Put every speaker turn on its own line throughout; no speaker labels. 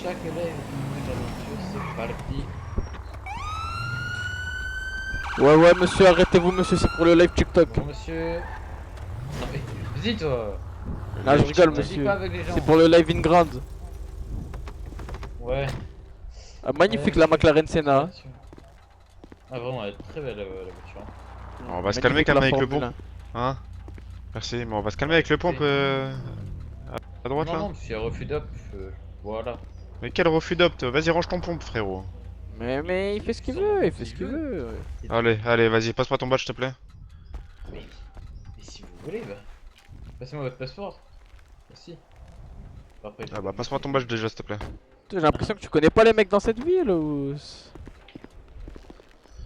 chaque live une nouvelle aventure, c'est parti.
Ouais, monsieur, arrêtez-vous, monsieur, c'est pour le live TikTok.
Bon, monsieur. Non, mais vas-y, toi.
Ah, je rigole,
Vas-y
monsieur.
pas avec les gens.
C'est pour le live in grande.
Ouais.
Ah, magnifique
Ouais,
la
je
McLaren
fais
Senna.
attention. Ah, vraiment, elle est très belle la voiture.
On va se calmer
Magnifique la
avec le
Formule
pont.
1.
Hein? Merci, mais on va se calmer
Ouais,
avec le pompe
écoutez.
à droite
Non,
là.
non, s'il y a refus d'op, voilà.
Mais quel refus d'opt? Vas-y, range ton pompe, frérot.
Mais il fait ce qu'il veut, il fait ce qu'il veut.
Allez, allez, vas-y, passe-moi ton badge, s'il te plaît.
Mais si vous voulez, bah. Passez-moi votre passeport. Bah, si. Après,
Ah bah, passe-moi ton badge déjà, s'il te plaît.
J'ai l'impression que tu connais pas les mecs dans cette ville ou...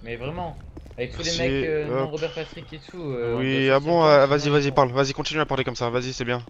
Mais vraiment, avec tous les
Si,
mecs, non
hop.
Robert Patrick et tout.
Oui, ah bon, vas-y, vas-y, parle. Vas-y, continue à parler comme ça, vas-y, c'est bien.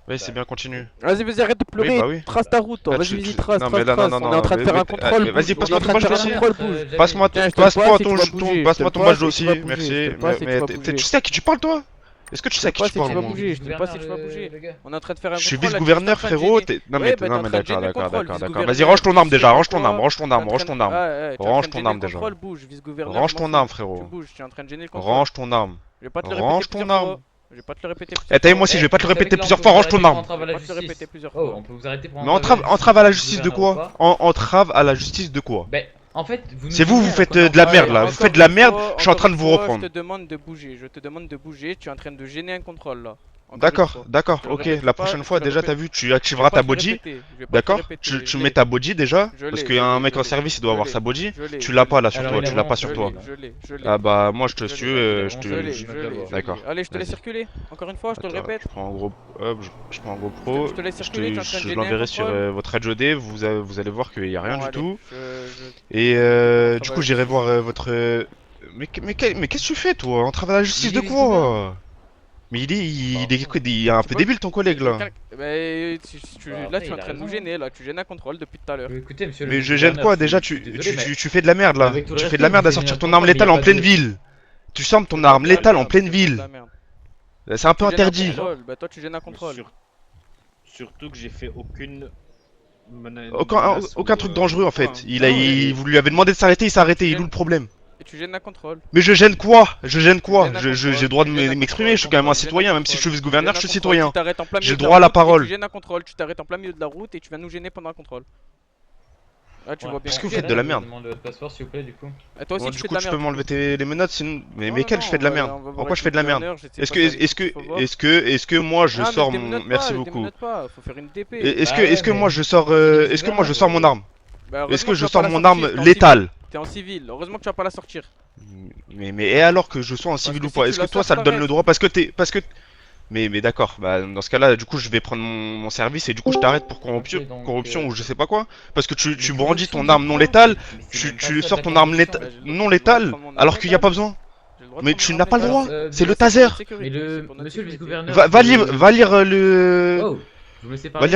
Oui, c'est bien, continue.
Vas-y, arrête de pleurer,
Oui, bah oui.
trace ta route, toi.
Ah,
Vas-y, trace,
non, mais là,
trace.
non,
On est en train de faire un contrôle.
mais vas-y,
bouge. On est
passe-moi
en
ton
train de
badge
faire un
aussi.
contrôle, bouge.
Passe-moi
Tiens, je te le
passe-moi
passe et
ton
tu vas bouger,
passe-moi
je te
ton
le
badge
passe et tu
aussi,
vas bouger,
merci.
je te le passe et tu vas bouger.
Tu sais à qui tu parles, toi? Est-ce que tu sais à qui tu
Je te le passe et tu vas
parles?
bouger, je te le passe et tu vas bouger. On est en train de faire un
Je suis
contrôle. là,
vice-gouverneur,
tu es juste en train de
frérot.
gêner.
Non,
Ouais,
mais
bah, t'es en train de
d'accord,
gêner le
d'accord,
contrôle,
d'accord, d'accord.
vice-gouverneur,
Vas-y, range ton arme
tu sais
déjà, range ton
pourquoi
arme, range ton arme, range ton arme.
Ouais, tu es en train
Range
de
ton
gêner
arme
le
déjà.
contrôle, bouge, vice-gouverneur.
Range
je m'en
ton
fous.
arme,
Tu
frérot.
bouges, tu es en train de gêner le contrôle.
Range ton arme.
Je vais pas te le
Range
répéter
ton
plusieurs
arme.
fois. Je vais pas te le répéter
Eh,
plusieurs
t'as vu, moi
fois.
aussi, je vais pas te le
vous savez
répéter
que là,
plusieurs
on
fois,
peut
range
vous
ton
arrêter pour
arme.
entrave à
Je vais
la
pas te le
justice.
répéter plusieurs
Oh,
fois.
on peut vous arrêter pour
Mais
entrave
entrave
à
à
la
la
justice
justice
du
de
gouverneur ou
quoi?
pas?
Entrave à la justice de quoi?
Ben, en fait, vous nous
C'est vous
gênez alors
faites
qu'on est en
de la
train
merde
de-
là, vous faites de la merde, je suis en train de vous reprendre.
Je te demande de bouger, je te demande de bouger, tu es en train de gêner un contrôle là. Encore une
D'accord,
fois.
d'accord,
Je te le
ok.
répéterai
La
pas,
prochaine
je te
fois,
le
déjà,
répète.
t'as vu, tu
Je vais
activeras
pas
ta
te le
body.
répéter, je vais pas te le
D'accord?
répéter,
Tu
je
mets
l'ai.
ta body déjà.
Je
Parce
l'ai,
qu'un mec
je
en
l'ai,
service, il doit
je
avoir
l'ai,
sa body.
je l'ai,
Tu
je
l'as pas
l'ai.
là sur
Alors,
toi,
il a
tu l'as pas
vraiment-
sur
Je
toi.
l'ai, je l'ai.
Ah bah, moi je te
Je
suis,
l'ai.
je
Je
te.
l'ai,
je
je
vais
l'ai,
l'avoir.
je
D'accord.
l'ai. Allez, je te laisse
Vas-y.
circuler. Encore une fois, je te le
Attends,
répète.
je prends un gros. Hop, je prends un gros pro.
Je te laisse circuler, tu es en train de
Je
gêner un
l'enverrai sur
contrôle.
votre HOD, vous allez voir qu'il y a rien
Bon,
du
allez,
tout.
je
Et
te mets pour
du
entrave à
coup,
la
j'irai
justice.
voir votre. Mais qu'est-ce que tu fais toi? On travaille à la justice
Il est
de
vice-gouverneur.
quoi? Mais il est
Bah,
il est un peu débile ton collègue là.
Bah,
Bah,
là,
après,
tu es en
il a
train de nous
raison.
gêner, là, tu gênes un contrôle depuis tout à l'heure.
Écoutez, monsieur le
Mais je gêne
vice-gouverneur,
quoi
je
déjà?
suis désolé, mais
Tu fais de la merde là.
avec tout le
Tu fais
respect,
de la merde
vous
à
gênez
sortir
notre
ton arme
contrôle, mais
létale
y a
en
pas
pleine
de-
ville. Tu sembles ton
C'est pas
arme
de la
létale en
merde,
pleine
c'est pas de
ville.
la merde.
C'est un peu
Tu gênes un
interdit.
contrôle, bah toi tu gênes un contrôle.
Surtout que j'ai fait aucune
Aucun truc dangereux en fait.
Ouais.
Vous lui avez demandé de s'arrêter, il s'est arrêté. Il est où le problème?
Et tu gênes un contrôle.
Mais je gêne quoi? Je gêne quoi?
gênes un
J'ai
contrôle,
le droit de
tu gênes un
m'exprimer, je suis quand même un
contrôle, tu gênes
citoyen,
un
même si je suis
contrôle,
vice-gouverneur,
tu
je suis
gênes un contrôle,
citoyen.
Tu t'arrêtes en plein milieu
J'ai
de
droit à la
route et
parole.
Tu gênes un contrôle, tu t'arrêtes en plein milieu de la route et tu vas nous gêner pendant un contrôle. Ah, tu vois bien.
Parce que vous
tu
faites
gênes.
de la
Je
merde.
vous demande votre passeport, s'il vous plaît, du coup.
Et toi aussi
Bon,
tu
du
fais
coup,
de la
tu
merde.
peux m'enlever les menottes, sinon. Mais
Non,
quel
non,
je fais de la
on va-
merde?
on va voir
Pourquoi
avec
je fais de la
le
merde?
gouverneur, je sais
Est-ce
pas
que,
ça,
est-ce que,
faut voir.
est-ce que moi je
Ah, mais
sors
démenote
mon.
pas,
Merci beaucoup.
démenote pas, faut faire une DP.
Est-ce
Bah
que,
ouais,
est-ce que
mais-
moi je sors,
C'est
est-ce que moi je
gouverneur,
sors mon arme?
Bah,
Est-ce
heureusement
que je
tu vas
sors
pas la
mon
sortir,
arme
t'es en
létale?
civil. T'es en civil, heureusement que tu vas pas la sortir.
Mais et alors que je sois en civil
que
ou
si
pas?
tu
Est-ce que
la
toi
sors,
ça te donne le
t'arrêtes.
droit? Parce que. Mais d'accord, bah dans ce cas-là, du coup je vais prendre mon service et du coup je t'arrête pour corruption,
Ok, donc,
corruption ou je sais pas quoi. Parce que tu
Mais
brandis
corruption
ton
de
arme non
quoi?
létale,
Mais c'est même pas
tu
ça,
sors
de
ton
la
arme
corruption.
Bah, j'ai le
non
droit de
létale
prendre mon arme
alors qu'il n'y a
létale.
pas besoin.
J'ai le droit de
Mais
prendre
tu
mon
n'as
arme
pas le
létale.
droit,
Alors,
c'est le
C'est pour
taser.
notre sécurité,
Mais
c'est pour notre
monsieur le
sécurité.
vice-gouverneur.
Va lire le.
Oh, vous me laissez
Va
parler.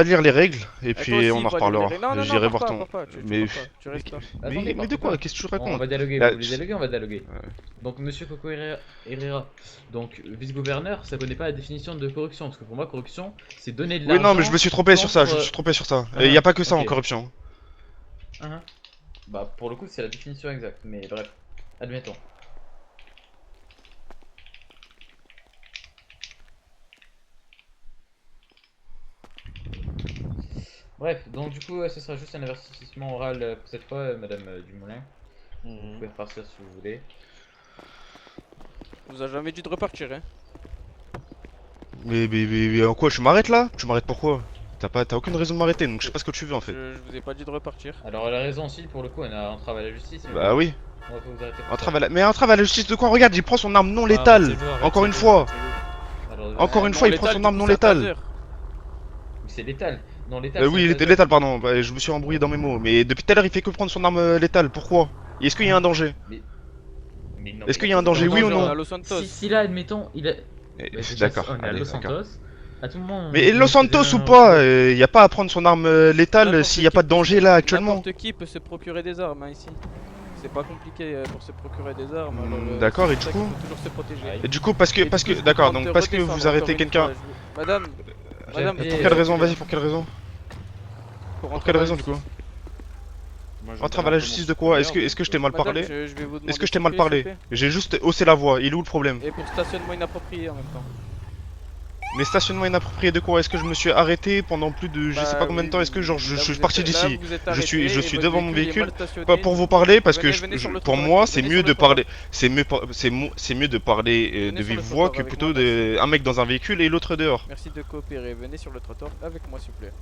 lire les règles et
Et toi
puis
aussi,
on en
va lire les
reparlera.
règles. Non,
J'irai voir
pars
ton.
pas, tu
Mais.
pars pas, tu restes là.
Attendez,
Mais de quoi? Qu'est-ce que tu
On
racontes?
va dialoguer,
Là,
vous voulez dialoguer, on va dialoguer.
Ouais.
Donc, monsieur Coco Herrera, donc vice-gouverneur, ça connaît pas la définition de corruption, parce que pour moi, corruption, c'est donner de
Oui,
l'argent.
non, mais je me suis trompé sur ça, je me
contre-
suis trompé sur ça.
Ah,
Il n'y a pas que ça en
ok.
corruption.
Bah, pour le coup, c'est la définition exacte, mais bref, admettons. Bref, donc du coup, ce sera juste un avertissement oral pour cette fois, madame Dumoulin. Vous pouvez repartir si vous voulez.
On vous a jamais dit de repartir, hein.
Mais en quoi? Tu m'arrêtes là? Tu m'arrêtes pourquoi? T'as aucune raison de m'arrêter, donc je sais pas ce que tu veux en fait.
Je vous ai pas dit de repartir.
Alors, elle a raison aussi, pour le coup, on a un travail à la justice. mais
Bah oui.
On va pas vous arrêter pour
Un
ça.
mais un travail à la justice de quoi? Regarde, il prend son arme non létale. Encore une fois.
Alors,
Encore une fois, il prend son arme non létale.
c'est létal. Non, létal.
Oui,
c'est un
létale, pardon. Bah, je me suis embrouillé dans mes mots. Mais depuis tout à l'heure, il fait que prendre son arme létale. Pourquoi? Et est-ce qu'il y a un danger?
Mais non,
Est-ce
mais
qu'il y a un danger, oui ou
On est à
non?
Los Santos.
Si là, admettons, il a.
D'accord.
On est à
allez,
Los
d'accord.
Santos. À tout moment.
Mais Los Santos ou pas, il y a pas à prendre son arme létale s'il y a pas de danger là actuellement.
N'importe qui peut se procurer des armes hein, ici. C'est pas compliqué pour se procurer des armes. alors,
D'accord, et
c'est
du
pour ça qu'il
coup
faut toujours se protéger.
Et du coup, parce que, d'accord, donc parce que vous arrêtez quelqu'un.
Madame,
Madame,
Pour quelle raison? Vas-y, pour quelle raison? Pour quelle raison du coup?
Moi, je
Entrave
donne
à
un
la
peu mon
justice de quoi? Est-ce
supérieur,
que je t'ai mal
Madame,
parlé?
je vais vous demander
Est-ce que je
de
t'ai mal
souffler, s'il
parlé?
te plaît.
J'ai juste haussé la voix, il est où le problème?
Et pour stationnement inapproprié en même temps.
Mais stationnement inapproprié de quoi? Est-ce que je me suis arrêté pendant plus de je sais pas
Bah
combien de
oui,
temps? Est-ce que
oui,
genre
oui.
je
Là,
suis
vous
parti
êtes, là,
d'ici?
vous êtes
Je
arrêté
suis
et
devant
votre
mon
véhicule est
véhicule.
mal stationné,
Pas pour
du
vous
coup,
parler parce que
venez sur le
pour
trottoir
moi
avec-
c'est
venez
mieux
sur le
de
trottoir.
parler c'est mieux de parler
Venez
de
sur le
vive voix
trottoir
que
avec
plutôt
moi,
de un mec dans un véhicule et l'autre dehors.
Merci de coopérer. Venez sur le trottoir avec moi, s'il vous plaît.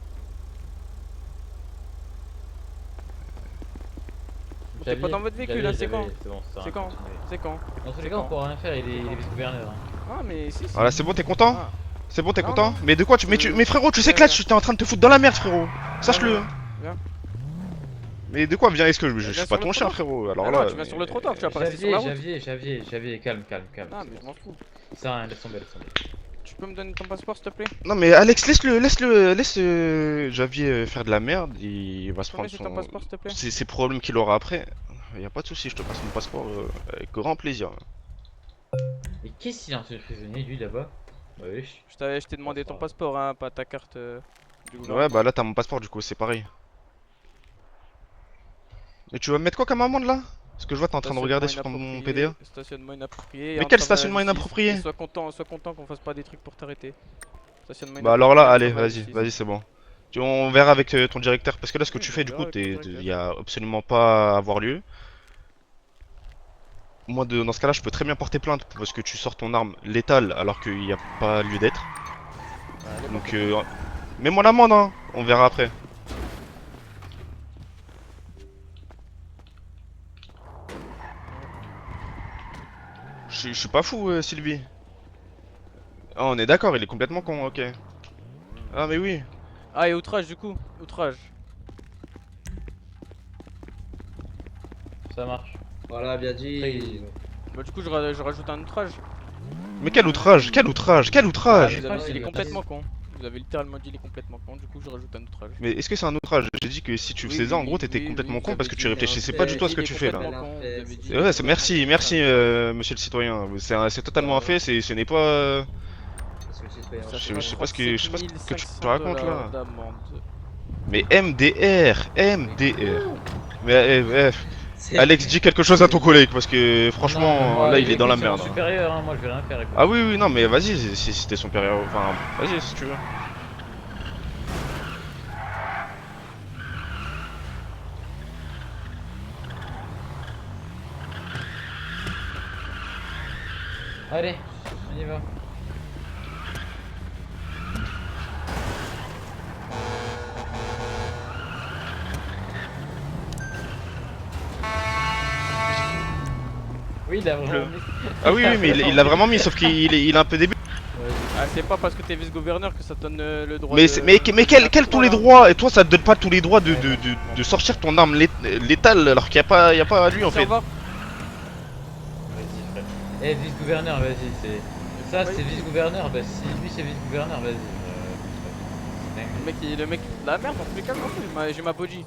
T'es pas dans votre véhicule, hein, c'est quand?
C'est bon, ça
C'est quand? C'est quand?
Dans tous
C'est
les cas, on
quand?
pourra rien faire, il est vice-gouverneur. Hein.
Ah, mais si, si.
Voilà, c'est bon, t'es content?
Ah.
C'est bon, t'es
Non,
content?
non.
Mais de quoi tu mais frérot, tu sais que là tu t'es en train de te foutre dans la merde frérot. Sache-le.
Viens, viens.
Mais de quoi viens? Est-ce que je
Viens
suis
sur
pas
le
ton chien
trottoir.
frérot? Alors
Ah
là
non, tu viens sur le trottoir, tu vas pas rester sur la route.
Javier, calme.
Ah,
c'est
mais je
bon.
m'en fous.
Ça, rien, laisse tomber.
Tu peux me donner ton passeport, s'il te plaît?
Non mais Alex, laisse Javier faire de la merde, il va se
Tu peux me
prendre
laisser ton passeport, s'il te plaît?
ses problèmes qu'il aura après. Y a pas de souci, je te passe mon passeport avec grand plaisir.
Et qu'est-ce qu'il a entre les prisonniers, lui, là-bas? Wesh.
Je t'ai demandé ton passeport, hein, pas ta carte du
Ouais,
gouvernement.
bah là t'as mon passeport du coup, c'est pareil. Et tu vas me mettre quoi comme amende là? Parce que je vois t'es en train de regarder sur mon PDA.
Stationnement inapproprié.
Mais
et
quel
entrave à la
stationnement
justice.
inapproprié?
Et sois content qu'on fasse pas des trucs pour t'arrêter. Stationnement
Bah alors là,
inapproprié,
allez,
entrave à la
vas-y,
justice.
vas-y, c'est bon. On verra avec ton directeur, parce que là ce que
Oui,
tu
on
fais du
verra
coup,
avec mon directeur.
y a absolument pas à avoir lieu. Moi dans ce cas-là, je peux très bien porter plainte parce que tu sors ton arme létale alors qu'il n'y a pas lieu d'être.
Allez,
Donc mets-moi l'amende hein, on verra après. Je suis pas fou Sylvie. Ah on est d'accord, il est complètement con, ok. Ah mais oui.
Ah, et outrage du coup. Outrage.
Ça marche.
Voilà, bien dit.
Bah, du coup, je rajoute un outrage.
Mais quel outrage, quel outrage, quel outrage.
Vous avez dit, il est
c'est
complètement con. Vous avez littéralement dit, il est complètement con. Du coup, je rajoute un outrage.
Mais est-ce que c'est un outrage? J'ai dit que si tu
Oui,
faisais ça en
oui,
gros t'étais
oui,
complètement
oui,
con
vous
parce que
avez
tu
dit,
réfléchissais
hein,
pas du tout à ce
il
que
est
tu fais là.
complètement con, vous avez dit.
Ouais, merci monsieur le citoyen. C'est totalement un fait, ce n'est pas.
Parce que le citoyen.
Ça
Je
fera
sais pas ce que
37
tu
500
racontes là.
d'amende.
Mais MDR. Mais
C'est-
Alex dit quelque chose à ton collègue parce que franchement
Non,
là il est dans la
c'est
merde.
mon
Hein.
supérieur, hein, moi je vais rien faire. Écoute.
Ah oui non mais vas-y si t'es son père, enfin vas-y si tu veux.
Allez, on y va. Oui, il a vraiment mis.
Ah oui mais il l'a vraiment mis sauf qu'il est un peu débile.
Ah, c'est pas parce que t'es vice-gouverneur que ça te donne le droit
Mais,
de...
mais quel tous les droits? Et toi ça te donne pas tous les droits de sortir ton arme létale alors qu'il y a pas à lui en
Au
fait.
revoir.
Vas-y, frère. Eh, vice-gouverneur, vas-y, c'est. Ça, c'est vice-gouverneur, bah si lui c'est vice-gouverneur, vas-y. C'est dingue.
Le mec, il fout de la merde dans tous les cas, je m'en fous, j'ai ma body.